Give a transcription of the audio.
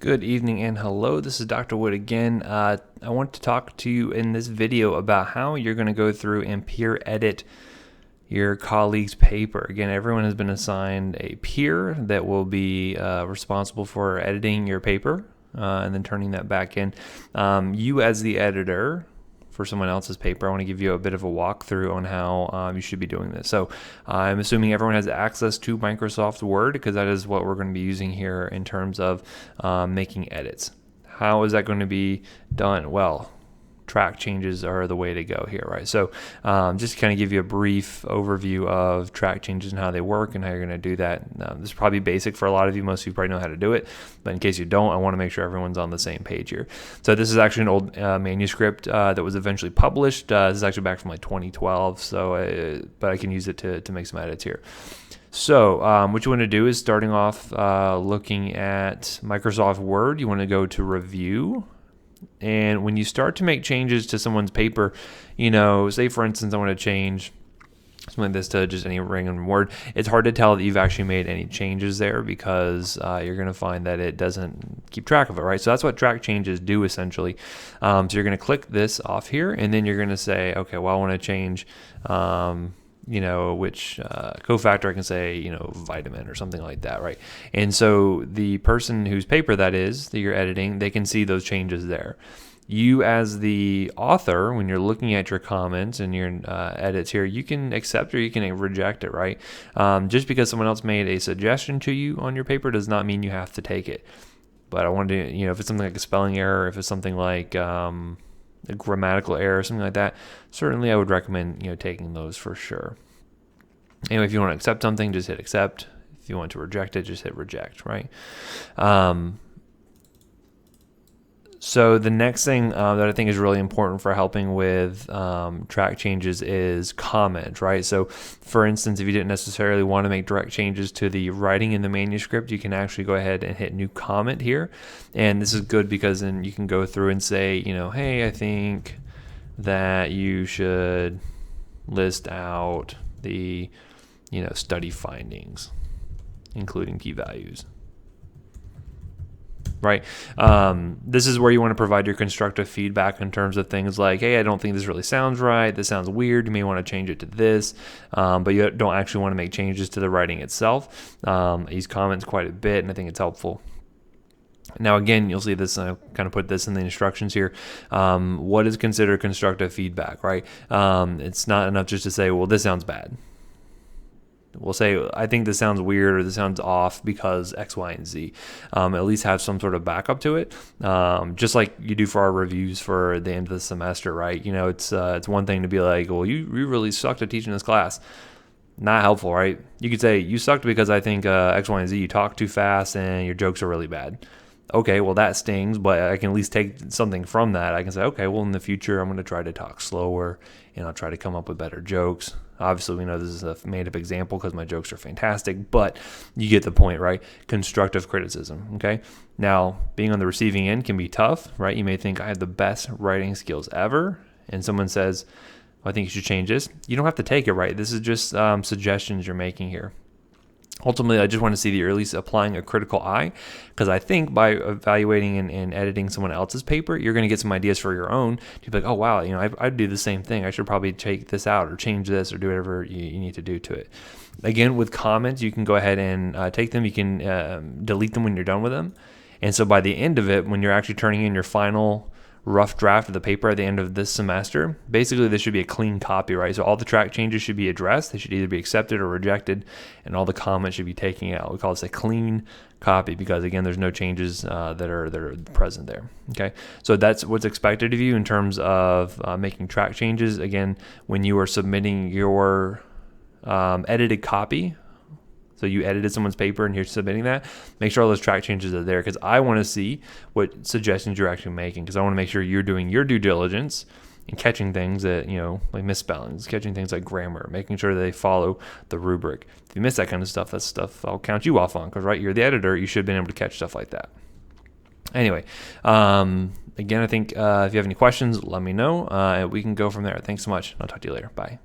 Good evening and hello, this is Dr. Wood again. I want to talk to you in this video about how you're going to go through and peer edit your colleague's paper. Again, everyone has been assigned a peer that will be responsible for editing your paper and then turning that back in. You as the editor for someone else's paper, I want to give you a bit of a walkthrough on how you should be doing this. So I'm assuming everyone has access to Microsoft Word because that is what we're going to be using here in terms of making edits. How is that going to be done? Well, track changes are the way to go here, right? So just to kind of give you a brief overview of track changes and how they work and how you're going to do that. This is probably basic for a lot of you. Most of you probably know how to do it, but in case you don't, I want to make sure everyone's on the same page here. So this is actually an old manuscript that was eventually published. This is actually back from like 2012, so but I can use it to make some edits here. So what you want to do is starting off looking at Microsoft Word, you want to go to Review. And when you start to make changes to someone's paper, say for instance, I want to change something like this to just any random word, it's hard to tell that you've actually made any changes there because you're going to find that it doesn't keep track of it, right? So that's what track changes do essentially. So you're going to click this off here and then you're going to say, okay, well, I want to change which cofactor. I can say, vitamin or something like that, right? And so the person whose paper that you're editing, they can see those changes there. You as the author, when you're looking at your comments and your edits here, you can accept or you can reject it, right? Just because someone else made a suggestion to you on your paper does not mean you have to take it. But I wanted to, if it's something like a spelling error, if it's something like a grammatical error, something like that, certainly I would recommend taking those for sure. Anyway, if you want to accept something, just hit accept. If you want to reject it, just hit reject, right? So the next thing that I think is really important for helping with track changes is comment, right? So for instance, if you didn't necessarily want to make direct changes to the writing in the manuscript, you can actually go ahead and hit new comment here. And this is good because then you can go through and say, hey, I think that you should list out the, study findings, including key values. Right. This is where you want to provide your constructive feedback in terms of things like, hey, I don't think this really sounds right. This sounds weird. You may want to change it to this, but you don't actually want to make changes to the writing itself. I use comments quite a bit, and I think it's helpful. Now, again, you'll see this, I kind of put this in the instructions here. What is considered constructive feedback, right? It's not enough just to say, well, this sounds bad. We'll say, I think this sounds weird or this sounds off because X, Y, and Z. At least have some sort of backup to it, just like you do for our reviews for the end of the semester, right? It's one thing to be like, well, you really sucked at teaching this class. Not helpful, right? You could say, you sucked because I think X, Y, and Z, you talk too fast and your jokes are really bad. Okay, well, that stings, but I can at least take something from that. I can say, okay, well, in the future, I'm going to try to talk slower and I'll try to come up with better jokes. Obviously, we know this is a made-up example because my jokes are fantastic, but you get the point, right? Constructive criticism, okay? Now, being on the receiving end can be tough, right? You may think I have the best writing skills ever, and someone says, well, I think you should change this. You don't have to take it, right? This is just suggestions you're making here. Ultimately, I just want to see that you're at least applying a critical eye, because I think by evaluating and editing someone else's paper, you're going to get some ideas for your own to be like, oh, wow, I'd do the same thing. I should probably take this out or change this or do whatever you need to do to it. Again, with comments, you can go ahead and take them. You can delete them when you're done with them. And so by the end of it, when you're actually turning in your final rough draft of the paper at the end of this semester, basically this should be a clean copy, right? So all the track changes should be addressed. They should either be accepted or rejected, and all the comments should be taken out. We call this a clean copy because, again, there's no changes that are present there. Okay, so that's what's expected of you in terms of making track changes. Again, when you are submitting your edited copy, so you edited someone's paper and you're submitting that, make sure all those track changes are there, because I want to see what suggestions you're actually making, because I want to make sure you're doing your due diligence and catching things that, like misspellings, catching things like grammar, making sure that they follow the rubric. If you miss that kind of stuff, that's stuff I'll count you off on, because, right, you're the editor. You should have been able to catch stuff like that. Anyway, again, I think if you have any questions, let me know. We can go from there. Thanks so much. I'll talk to you later. Bye.